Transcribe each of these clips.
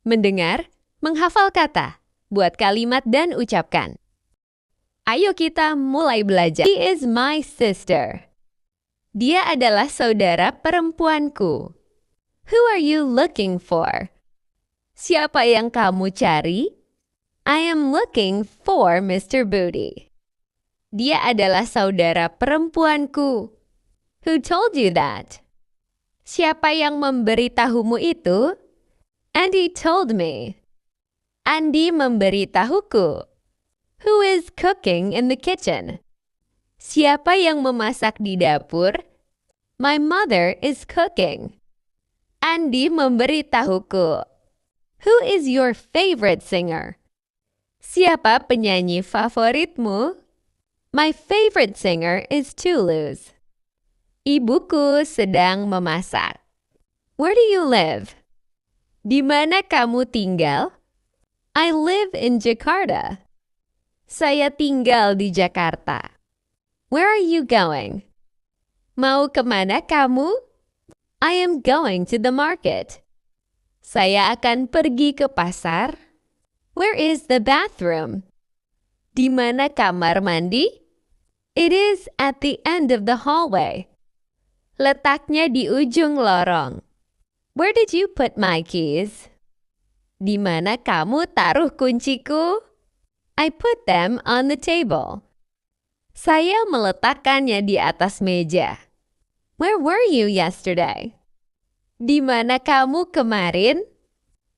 Mendengar, menghafal kata, buat kalimat dan ucapkan. Ayo kita mulai belajar. She is my sister. Dia adalah saudara perempuanku. Who are you looking for? Siapa yang kamu cari? I am looking for Mr. Booty. Dia adalah saudara perempuanku. Who told you that? Siapa yang memberitahumu itu? Andy told me. Andy memberitahuku. Who is cooking in the kitchen? Siapa yang memasak di dapur? My mother is cooking. Andy memberitahuku. Who is your favorite singer? Siapa penyanyi favoritmu? My favorite singer is Toulouse. Ibuku sedang memasak. Where do you live? Di mana kamu tinggal? I live in Jakarta. Saya tinggal di Jakarta. Where are you going? Mau kemana kamu? I am going to the market. Saya akan pergi ke pasar. Where is the bathroom? Di mana kamar mandi? It is at the end of the hallway. Letaknya di ujung lorong. Where did you put my keys? Di mana kamu taruh kunciku? I put them on the table. Saya meletakkannya di atas meja. Where were you yesterday? Di mana kamu kemarin?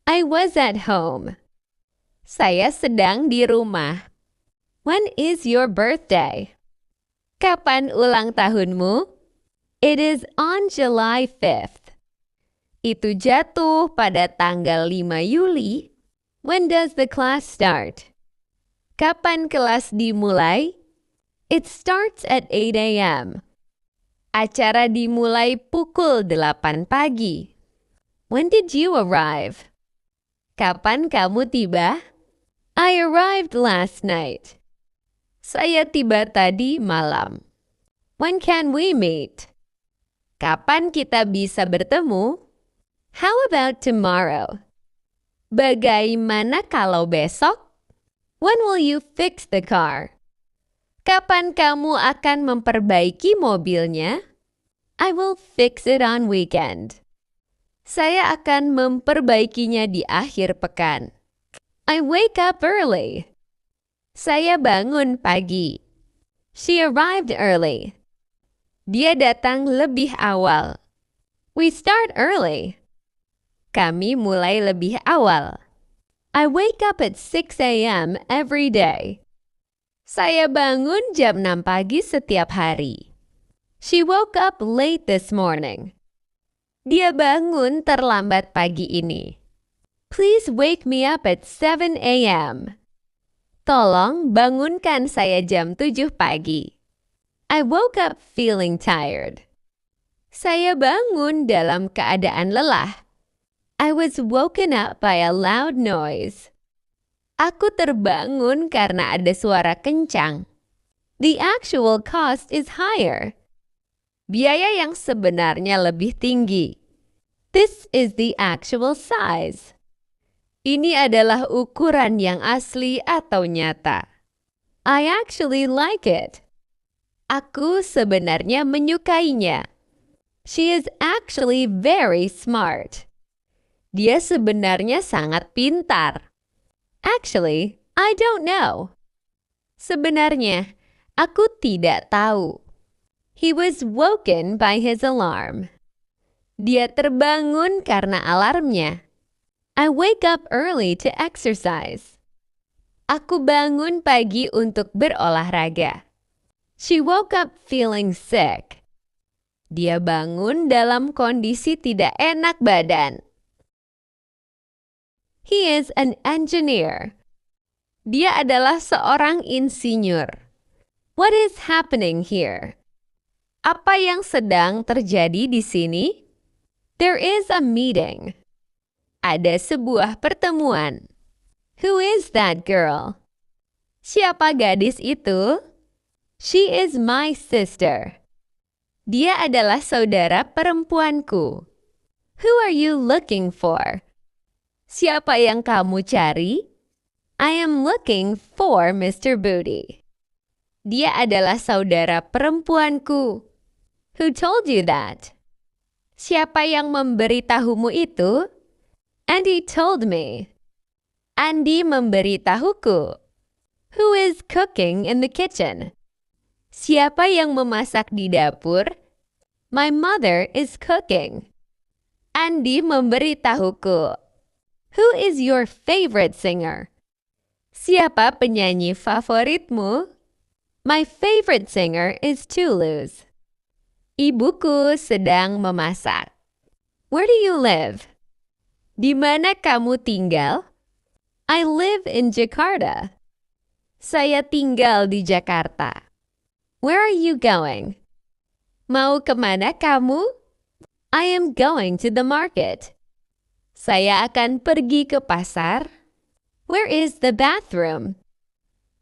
I was at home. Saya sedang di rumah. When is your birthday? Kapan ulang tahunmu? It is on July 5th. Itu jatuh pada tanggal 5 Juli. When does the class start? Kapan kelas dimulai? It starts at 8 a.m. Acara dimulai pukul 8 pagi. When did you arrive? Kapan kamu tiba? I arrived last night. Saya tiba tadi malam. When can we meet? Kapan kita bisa bertemu? How about tomorrow? Bagaimana kalau besok? When will you fix the car? Kapan kamu akan memperbaiki mobilnya? I will fix it on weekend. Saya akan memperbaikinya di akhir pekan. I wake up early. Saya bangun pagi. She arrived early. Dia datang lebih awal. We start early. Kami mulai lebih awal. I wake up at 6 a.m. every day. Saya bangun jam 6 pagi setiap hari. She woke up late this morning. Dia bangun terlambat pagi ini. Please wake me up at 7 a.m. Tolong bangunkan saya jam 7 pagi. I woke up feeling tired. Saya bangun dalam keadaan lelah. I was woken up by a loud noise. Aku terbangun karena ada suara kencang. The actual cost is higher. Biaya yang sebenarnya lebih tinggi. This is the actual size. Ini adalah ukuran yang asli atau nyata. I actually like it. Aku sebenarnya menyukainya. She is actually very smart. Dia sebenarnya sangat pintar. Actually, I don't know. Sebenarnya, aku tidak tahu. He was woken by his alarm. Dia terbangun karena alarmnya. I wake up early to exercise. Aku bangun pagi untuk berolahraga. She woke up feeling sick. Dia bangun dalam kondisi tidak enak badan. He is an engineer. Dia adalah seorang insinyur. What is happening here? Apa yang sedang terjadi di sini? There is a meeting. Ada sebuah pertemuan. Who is that girl? Siapa gadis itu? She is my sister. Dia adalah saudara perempuanku. Who are you looking for? Siapa yang kamu cari? I am looking for Mr. Booty. Dia adalah saudara perempuanku. Who told you that? Siapa yang memberitahumu itu? Andy told me. Andy memberitahuku. Who is cooking in the kitchen? Siapa yang memasak di dapur? My mother is cooking. Andy memberitahuku. Who is your favorite singer? Siapa penyanyi favoritmu? My favorite singer is Toulouse. Ibuku sedang memasak. Where do you live? Di mana kamu tinggal? I live in Jakarta. Saya tinggal di Jakarta. Where are you going? Mau kemana kamu? I am going to the market. Saya akan pergi ke pasar. Where is the bathroom?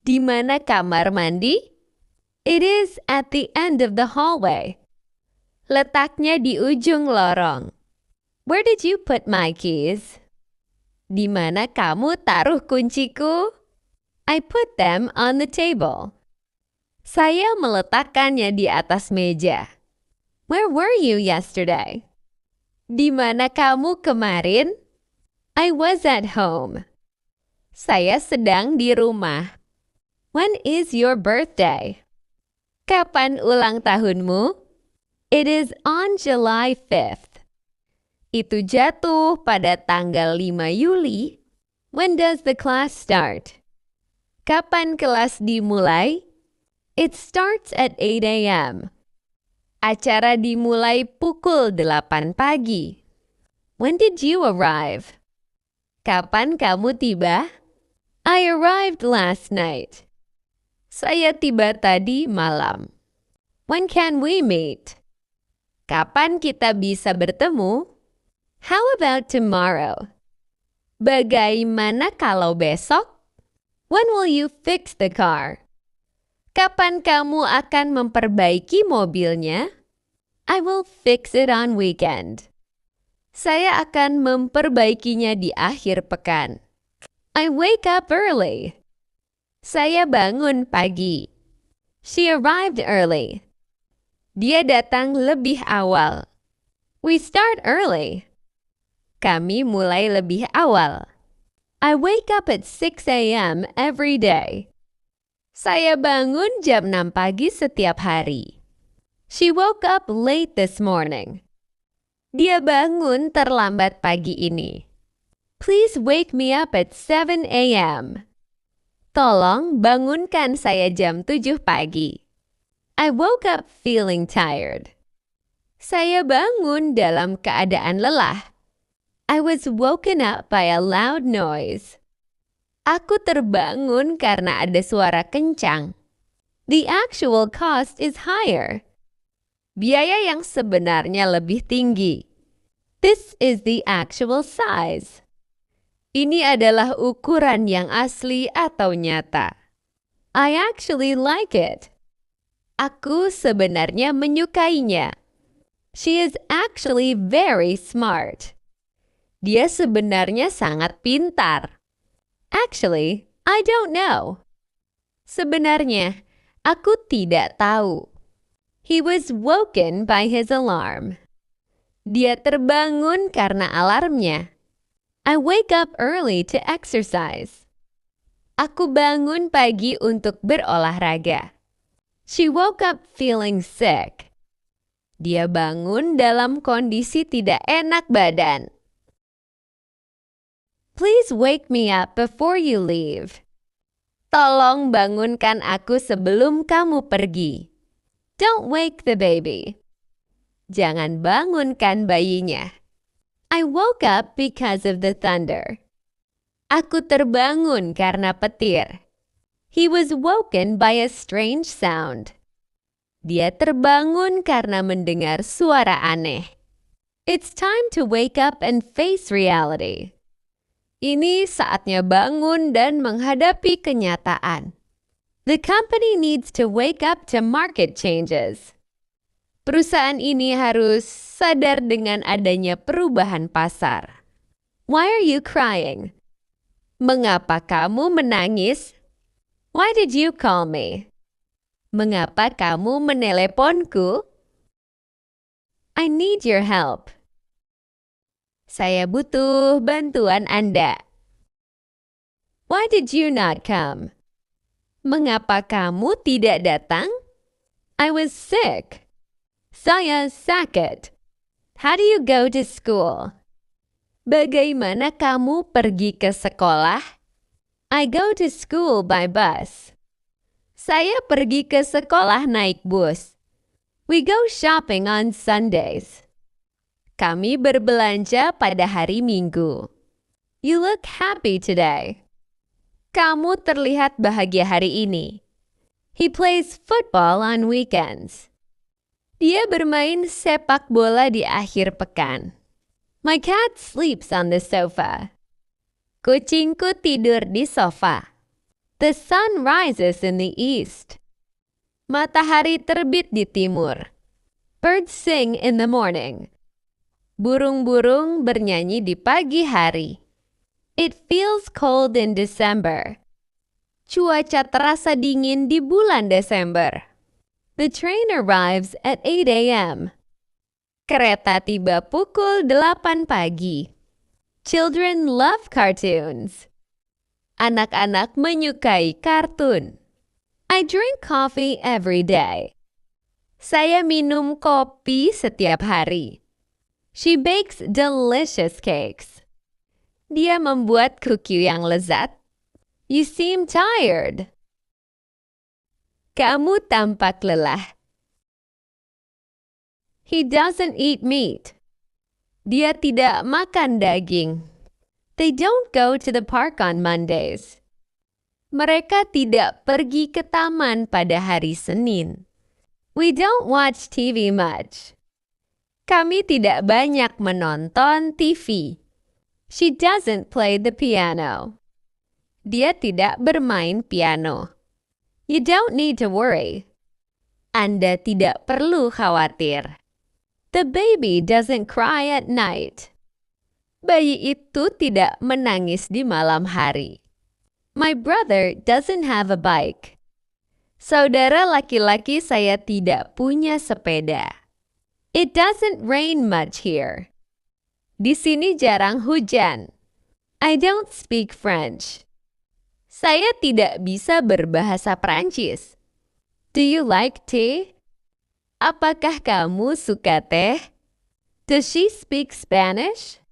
Di mana kamar mandi? It is at the end of the hallway. Letaknya di ujung lorong. Where did you put my keys? Di mana kamu taruh kunciku? I put them on the table. Saya meletakkannya di atas meja. Where were you yesterday? Di mana kamu kemarin? I was at home. Saya sedang di rumah. When is your birthday? Kapan ulang tahunmu? It is on July 5th. Itu jatuh pada tanggal 5 Juli. When does the class start? Kapan kelas dimulai? It starts at 8 a.m. Acara dimulai pukul 8 pagi. When did you arrive? Kapan kamu tiba? I arrived last night. Saya tiba tadi malam. When can we meet? Kapan kita bisa bertemu? How about tomorrow? Bagaimana kalau besok? When will you fix the car? Kapan kamu akan memperbaiki mobilnya? I will fix it on weekend. Saya akan memperbaikinya di akhir pekan. I wake up early. Saya bangun pagi. She arrived early. Dia datang lebih awal. We start early. Kami mulai lebih awal. I wake up at 6 a.m. every day. Saya bangun jam 6 pagi setiap hari. She woke up late this morning. Dia bangun terlambat pagi ini. Please wake me up at 7 a.m. Tolong bangunkan saya jam 7 pagi. I woke up feeling tired. Saya bangun dalam keadaan lelah. I was woken up by a loud noise. Aku terbangun karena ada suara kencang. The actual cost is higher. Biaya yang sebenarnya lebih tinggi. This is the actual size. Ini adalah ukuran yang asli atau nyata. I actually like it. Aku sebenarnya menyukainya. She is actually very smart. Dia sebenarnya sangat pintar. Actually, I don't know. Sebenarnya, aku tidak tahu. He was woken by his alarm. Dia terbangun karena alarmnya. I wake up early to exercise. Aku bangun pagi untuk berolahraga. She woke up feeling sick. Dia bangun dalam kondisi tidak enak badan. Please wake me up before you leave. Tolong bangunkan aku sebelum kamu pergi. Don't wake the baby. Jangan bangunkan bayinya. I woke up because of the thunder. Aku terbangun karena petir. He was woken by a strange sound. Dia terbangun karena mendengar suara aneh. It's time to wake up and face reality. Ini saatnya bangun dan menghadapi kenyataan. The company needs to wake up to market changes. Perusahaan ini harus sadar dengan adanya perubahan pasar. Why are you crying? Mengapa kamu menangis? Why did you call me? Mengapa kamu meneleponku? I need your help. Saya butuh bantuan Anda. Why did you not come? Mengapa kamu tidak datang? I was sick. Saya sakit. How do you go to school? Bagaimana kamu pergi ke sekolah? I go to school by bus. Saya pergi ke sekolah naik bus. We go shopping on Sundays. Kami berbelanja pada hari Minggu. You look happy today. Kamu terlihat bahagia hari ini. He plays football on weekends. Dia bermain sepak bola di akhir pekan. My cat sleeps on the sofa. Kucingku tidur di sofa. The sun rises in the east. Matahari terbit di timur. Birds sing in the morning. Burung-burung bernyanyi di pagi hari. It feels cold in December. Cuaca terasa dingin di bulan Desember. The train arrives at 8 a.m. Kereta tiba pukul 8 pagi. Children love cartoons. Anak-anak menyukai kartun. I drink coffee every day. Saya minum kopi setiap hari. She bakes delicious cakes. Dia membuat kuki yang lezat. You seem tired. Kamu tampak lelah. He doesn't eat meat. Dia tidak makan daging. They don't go to the park on Mondays. Mereka tidak pergi ke taman pada hari Senin. We don't watch TV much. Kami tidak banyak menonton TV. She doesn't play the piano. Dia tidak bermain piano. You don't need to worry. Anda tidak perlu khawatir. The baby doesn't cry at night. Bayi itu tidak menangis di malam hari. My brother doesn't have a bike. Saudara laki-laki saya tidak punya sepeda. It doesn't rain much here. Di sini jarang hujan. I don't speak French. Saya tidak bisa berbahasa Prancis. Do you like tea? Apakah kamu suka teh? Does she speak Spanish?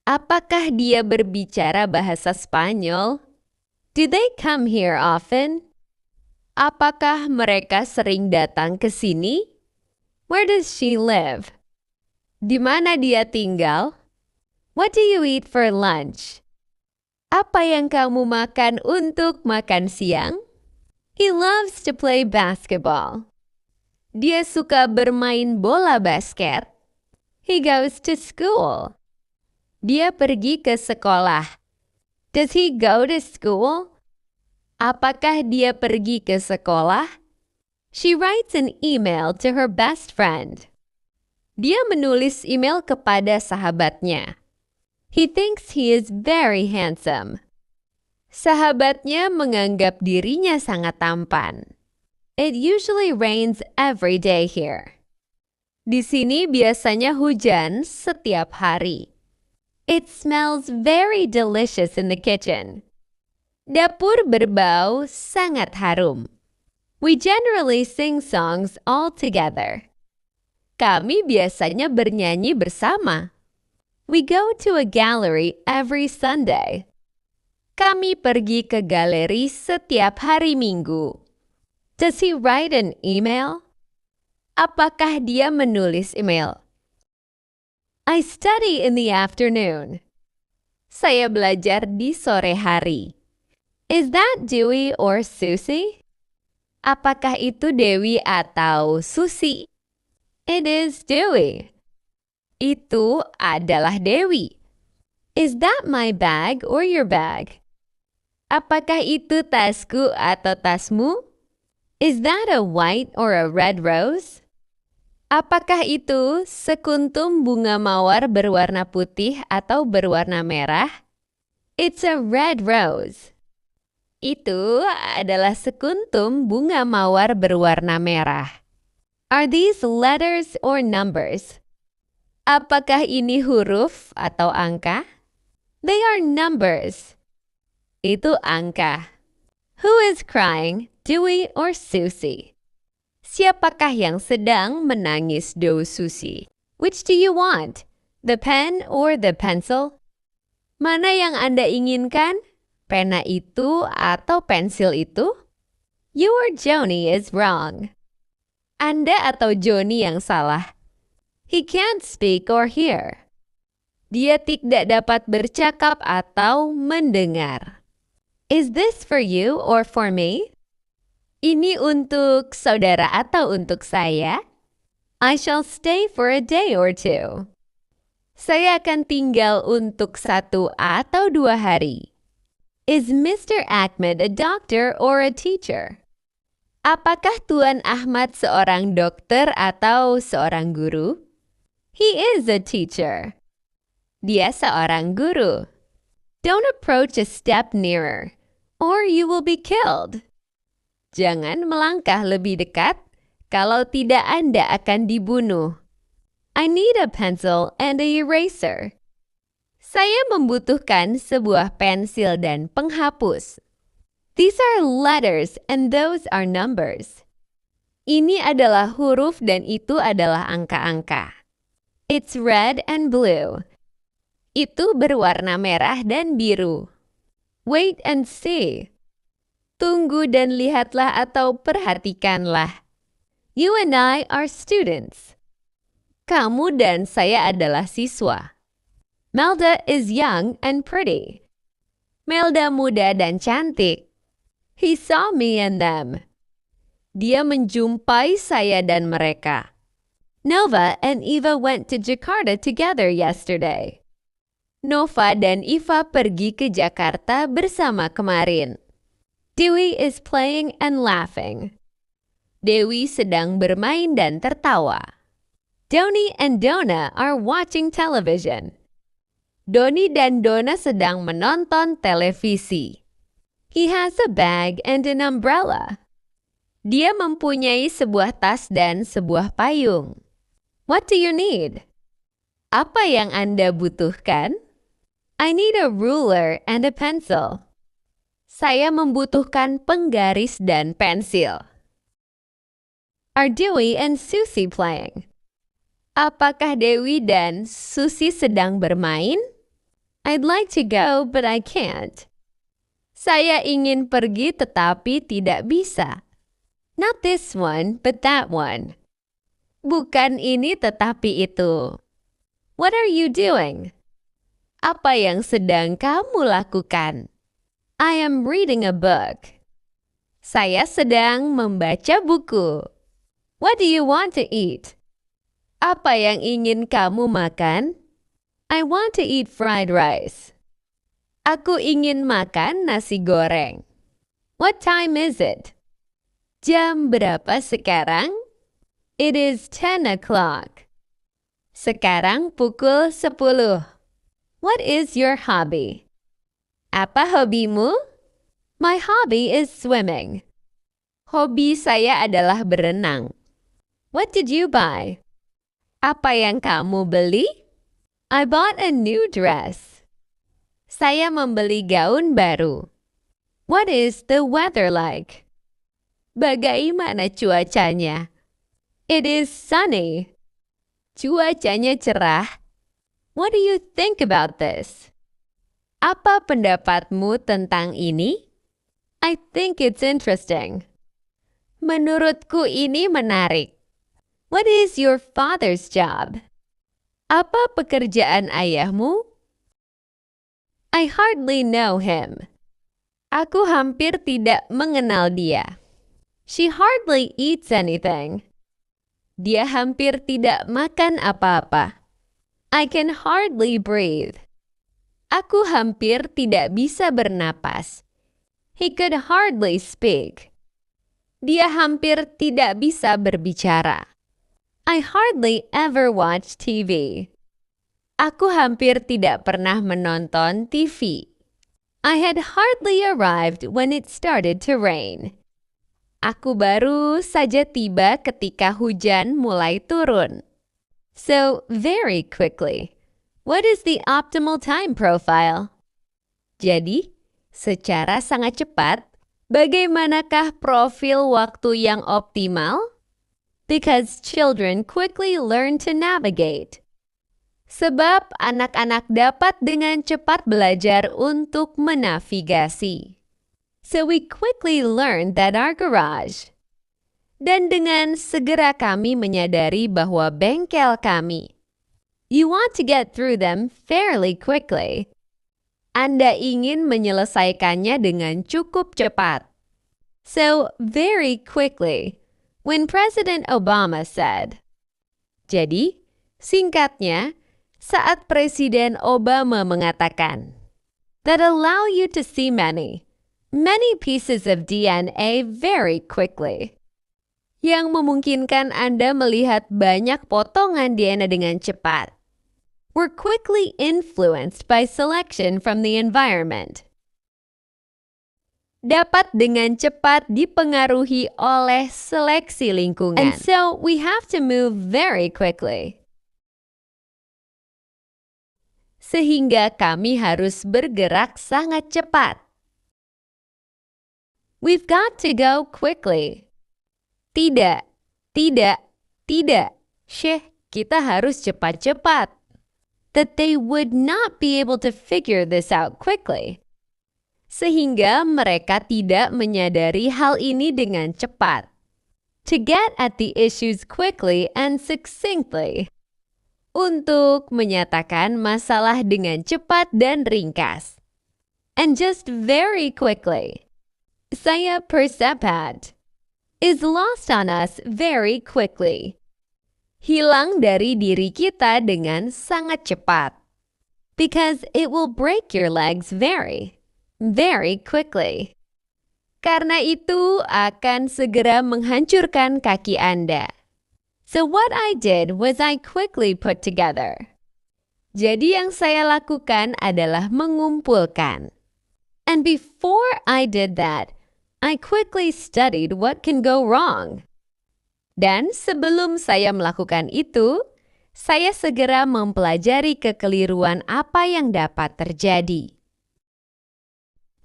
Apakah dia berbicara bahasa Spanyol? Do they come here often? Apakah mereka sering datang ke sini? Where does she live? Di mana dia tinggal? What do you eat for lunch? Apa yang kamu makan untuk makan siang? He loves to play basketball. Dia suka bermain bola basket. He goes to school. Dia pergi ke sekolah. Does he go to school? Apakah dia pergi ke sekolah? She writes an email to her best friend. Dia menulis email kepada sahabatnya. He thinks he is very handsome. Sahabatnya menganggap dirinya sangat tampan. It usually rains every day here. Di sini biasanya hujan setiap hari. It smells very delicious in the kitchen. Dapur berbau sangat harum. We generally sing songs all together. Kami biasanya bernyanyi bersama. We go to a gallery every Sunday. Kami pergi ke galeri setiap hari Minggu. Does he write an email? Apakah dia menulis email? I study in the afternoon. Saya belajar di sore hari. Is that Dewey or Susie? Apakah itu Dewi atau Susie? It is Dewey. Itu adalah Dewi. Is that my bag or your bag? Apakah itu tasku atau tasmu? Is that a white or a red rose? Apakah itu sekuntum bunga mawar berwarna putih atau berwarna merah? It's a red rose. Itu adalah sekuntum bunga mawar berwarna merah. Are these letters or numbers? Apakah ini huruf atau angka? They are numbers. Itu angka. Who is crying, Dewey or Susie? Siapakah yang sedang menangis, Do Susie? Which do you want? The pen or the pencil? Mana yang Anda inginkan? Pena itu atau pensil itu? You or Joni is wrong. Anda atau Joni yang salah. He can't speak or hear. Dia tidak dapat bercakap atau mendengar. Is this for you or for me? Ini untuk saudara atau untuk saya? I shall stay for a day or two. Saya akan tinggal untuk 1 atau 2 hari. Is Mr. Ahmed a doctor or a teacher? Apakah Tuan Ahmad seorang dokter atau seorang guru? He is a teacher. Dia seorang guru. Don't approach a step nearer, or you will be killed. Jangan melangkah lebih dekat, kalau tidak Anda akan dibunuh. I need a pencil and a eraser. Saya membutuhkan sebuah pensil dan penghapus. These are letters and those are numbers. Ini adalah huruf dan itu adalah angka-angka. It's red and blue. Itu berwarna merah dan biru. Wait and see. Tunggu dan lihatlah atau perhatikanlah. You and I are students. Kamu dan saya adalah siswa. Melda is young and pretty. Melda muda dan cantik. He saw me and them. Dia menjumpai saya dan mereka. Nova and Eva went to Jakarta together yesterday. Nova dan Eva pergi ke Jakarta bersama kemarin. Dewey is playing and laughing. Dewi sedang bermain dan tertawa. Doni and Donna are watching television. Doni dan Donna sedang menonton televisi. He has a bag and an umbrella. Dia mempunyai sebuah tas dan sebuah payung. What do you need? Apa yang Anda butuhkan? I need a ruler and a pencil. Saya membutuhkan penggaris dan pensil. Are Dewey and Susie playing? Apakah Dewi dan Susie sedang bermain? I'd like to go, but I can't. Saya ingin pergi tetapi tidak bisa. Not this one, but that one. Bukan ini tetapi itu. What are you doing? Apa yang sedang kamu lakukan? I am reading a book. Saya sedang membaca buku. What do you want to eat? Apa yang ingin kamu makan? I want to eat fried rice. Aku ingin makan nasi goreng. What time is it? Jam berapa sekarang? It is 10 o'clock. Sekarang pukul 10. What is your hobby? Apa hobimu? My hobby is swimming. Hobi saya adalah berenang. What did you buy? Apa yang kamu beli? I bought a new dress. Saya membeli gaun baru. What is the weather like? Bagaimana cuacanya? It is sunny. Cuacanya cerah. What do you think about this? Apa pendapatmu tentang ini? I think it's interesting. Menurutku ini menarik. What is your father's job? Apa pekerjaan ayahmu? I hardly know him. Aku hampir tidak mengenal dia. She hardly eats anything. Dia hampir tidak makan apa-apa. I can hardly breathe. Aku hampir tidak bisa bernapas. He could hardly speak. Dia hampir tidak bisa berbicara. I hardly ever watch TV. Aku hampir tidak pernah menonton TV. I had hardly arrived when it started to rain. Aku baru saja tiba ketika hujan mulai turun. So, very quickly. What is the optimal time profile? Jadi, secara sangat cepat, bagaimanakah profil waktu yang optimal? Because children quickly learn to navigate. Sebab anak-anak dapat dengan cepat belajar untuk menavigasi. So we quickly learned that our garage. Dan dengan segera kami menyadari bahwa bengkel kami. You want to get through them fairly quickly. Anda ingin menyelesaikannya dengan cukup cepat. So, very quickly, when President Obama said. Jadi, singkatnya, saat Presiden Obama mengatakan, that allow you to see many pieces of DNA very quickly. Yang memungkinkan Anda melihat banyak potongan DNA dengan cepat. We're quickly influenced by selection from the environment. Dapat dengan cepat dipengaruhi oleh seleksi lingkungan. And so we have to move very quickly. Sehingga kami harus bergerak sangat cepat. We've got to go quickly. Tidak, tidak, tidak. Kita harus cepat-cepat. That they would not be able to figure this out quickly. Sehingga mereka tidak menyadari hal ini dengan cepat. To get at the issues quickly and succinctly. Untuk menyatakan masalah dengan cepat dan ringkas. And just very quickly. Saya percepat. Is lost on us very quickly. Hilang dari diri kita dengan sangat cepat. Because it will break your legs very, very quickly. Karena itu akan segera menghancurkan kaki Anda. So what I did was I quickly put together. Jadi yang saya lakukan adalah mengumpulkan. And before I did that, I quickly studied what can go wrong. Dan sebelum saya melakukan itu, saya segera mempelajari kekeliruan apa yang dapat terjadi.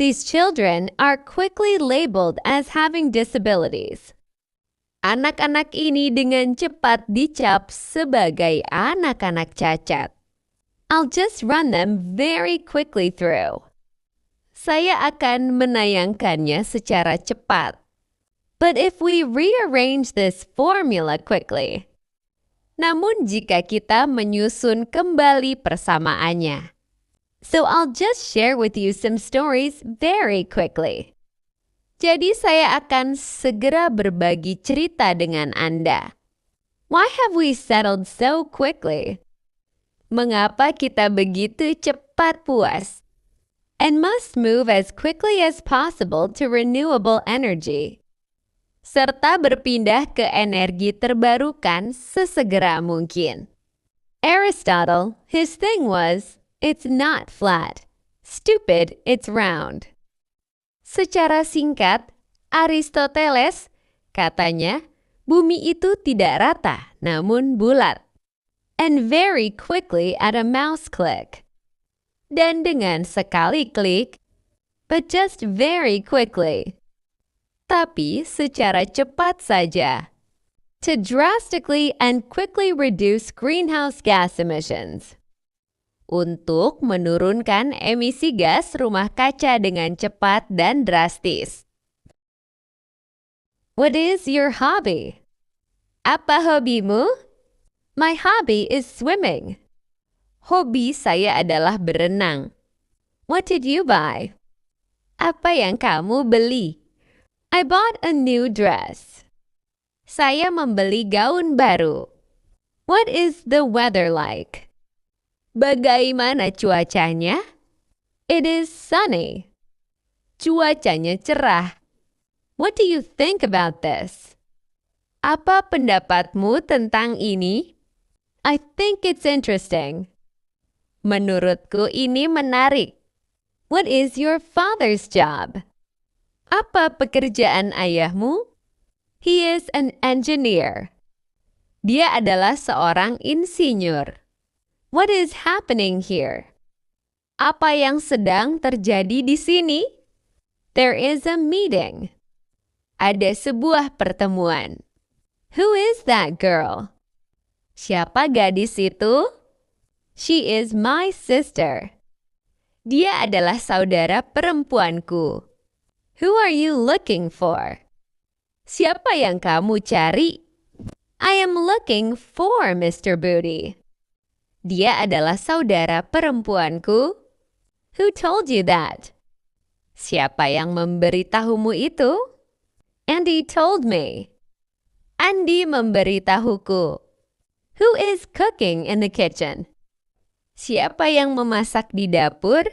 These children are quickly labeled as having disabilities. Anak-anak ini dengan cepat dicap sebagai anak-anak cacat. I'll just run them very quickly through. Saya akan menayangkannya secara cepat. But if we rearrange this formula quickly, namun jika kita menyusun kembali persamaannya. So I'll just share with you some stories very quickly. Jadi saya akan segera berbagi cerita dengan Anda. Why have we settled so quickly? Mengapa kita begitu cepat puas? And must move as quickly as possible to renewable energy. Serta berpindah ke energi terbarukan sesegera mungkin. Aristotle, his thing was, it's not flat. Stupid, it's round. Secara singkat, Aristoteles katanya, bumi itu tidak rata, namun bulat. And very quickly at a mouse click. Dan dengan sekali klik, but just very quickly. Tapi secara cepat saja. To drastically and quickly reduce greenhouse gas emissions. Untuk menurunkan emisi gas rumah kaca dengan cepat dan drastis. What is your hobby? Apa hobimu? My hobby is swimming. Hobi saya adalah berenang. What did you buy? Apa yang kamu beli? I bought a new dress. Saya membeli gaun baru. What is the weather like? Bagaimana cuacanya? It is sunny. Cuacanya cerah. What do you think about this? Apa pendapatmu tentang ini? I think it's interesting. Menurutku ini menarik. What is your father's job? Apa pekerjaan ayahmu? He is an engineer. Dia adalah seorang insinyur. What is happening here? Apa yang sedang terjadi di sini? There is a meeting. Ada sebuah pertemuan. Who is that girl? Siapa gadis itu? She is my sister. Dia adalah saudara perempuanku. Who are you looking for? Siapa yang kamu cari? I am looking for Mr. Booty. Dia adalah saudara perempuanku. Who told you that? Siapa yang memberitahumu itu? Andy told me. Andy memberitahuku. Who is cooking in the kitchen? Siapa yang memasak di dapur?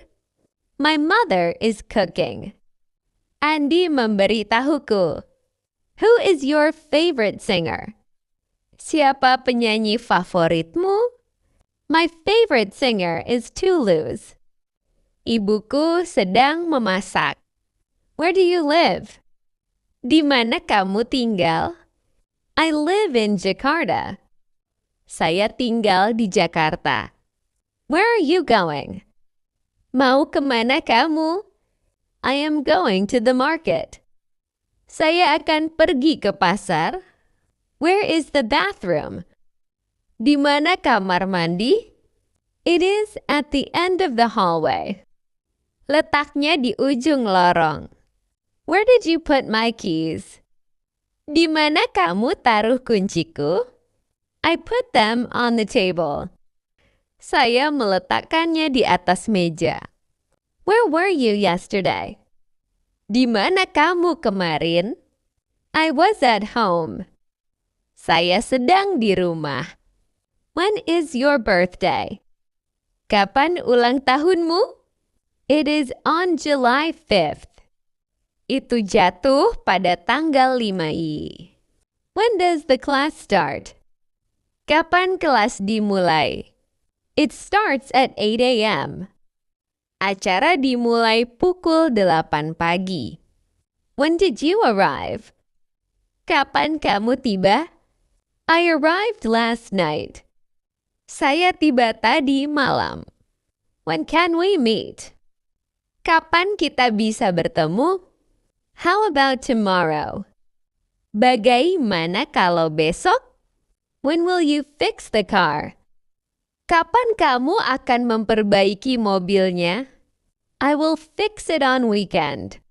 My mother is cooking. Andy memberitahuku. Who is your favorite singer? Siapa penyanyi favoritmu? My favorite singer is Toulouse. Ibuku sedang memasak. Where do you live? Di mana kamu tinggal? I live in Jakarta. Saya tinggal di Jakarta. Where are you going? Mau kemana kamu? I am going to the market. Saya akan pergi ke pasar. Where is the bathroom? Di mana kamar mandi? It is at the end of the hallway. Letaknya di ujung lorong. Where did you put my keys? Di mana kamu taruh kunciku? I put them on the table. Saya meletakkannya di atas meja. Where were you yesterday? Di mana kamu kemarin? I was at home. Saya sedang di rumah. When is your birthday? Kapan ulang tahunmu? It is on July 5th. Itu jatuh pada tanggal 5i. When does the class start? Kapan kelas dimulai? It starts at 8 a.m. Acara dimulai pukul 8 pagi. When did you arrive? Kapan kamu tiba? I arrived last night. Saya tiba tadi malam. When can we meet? Kapan kita bisa bertemu? How about tomorrow? Bagaimana kalau besok? When will you fix the car? Kapan kamu akan memperbaiki mobilnya? I will fix it on weekend.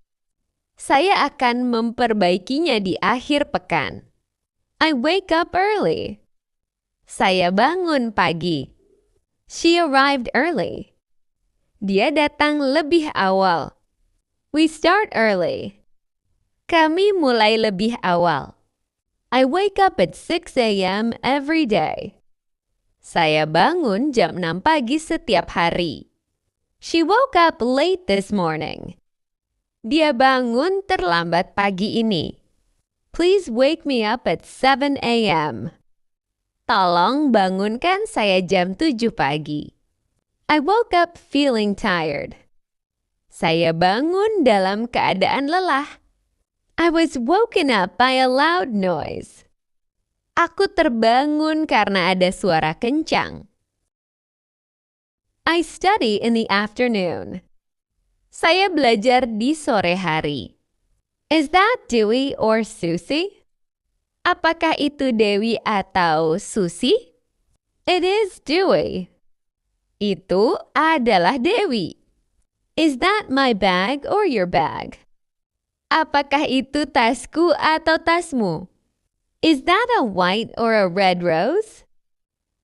Saya akan memperbaikinya di akhir pekan. I wake up early. Saya bangun pagi. She arrived early. Dia datang lebih awal. We start early. Kami mulai lebih awal. I wake up at 6 a.m. every day. Saya bangun jam 6 pagi setiap hari. She woke up late this morning. Dia bangun terlambat pagi ini. Please wake me up at 7 a.m. Tolong bangunkan saya jam 7 pagi. I woke up feeling tired. Saya bangun dalam keadaan lelah. I was woken up by a loud noise. Aku terbangun karena ada suara kencang. I study in the afternoon. Saya belajar di sore hari. Is that Dewey or Susie? Apakah itu Dewi atau Susie? It is Dewey. Itu adalah Dewi. Is that my bag or your bag? Apakah itu tasku atau tasmu? Is that a white or a red rose?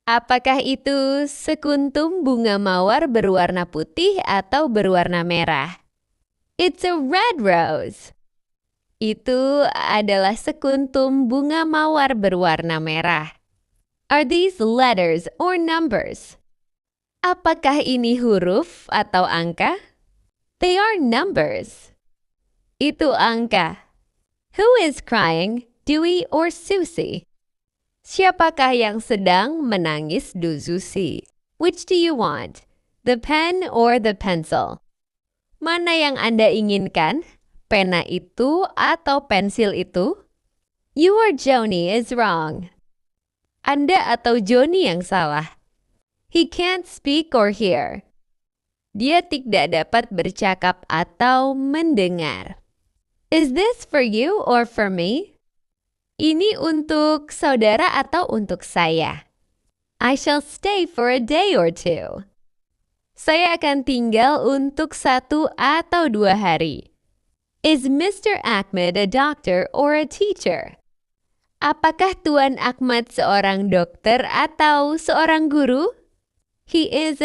Apakah itu sekuntum bunga mawar berwarna putih atau berwarna merah? It's a red rose. Itu adalah sekuntum bunga mawar berwarna merah. Are these letters or numbers? Apakah ini huruf atau angka? They are numbers. Itu angka. Who is crying? Dewey or Susie? Siapakah yang sedang menangis Susie? Which do you want? The pen or the pencil? Mana yang Anda inginkan? Pena itu atau pensil itu? You or Joni is wrong. Anda atau Joni yang salah. He can't speak or hear. Dia tidak dapat bercakap atau mendengar. Is this for you or for me? Ini untuk saudara atau untuk saya? I shall stay for a day or two. Saya akan tinggal untuk 1 atau 2 hari. Is Mr. Ahmed a doctor or a teacher? Apakah Tuan Ahmad seorang dokter atau seorang guru? He is a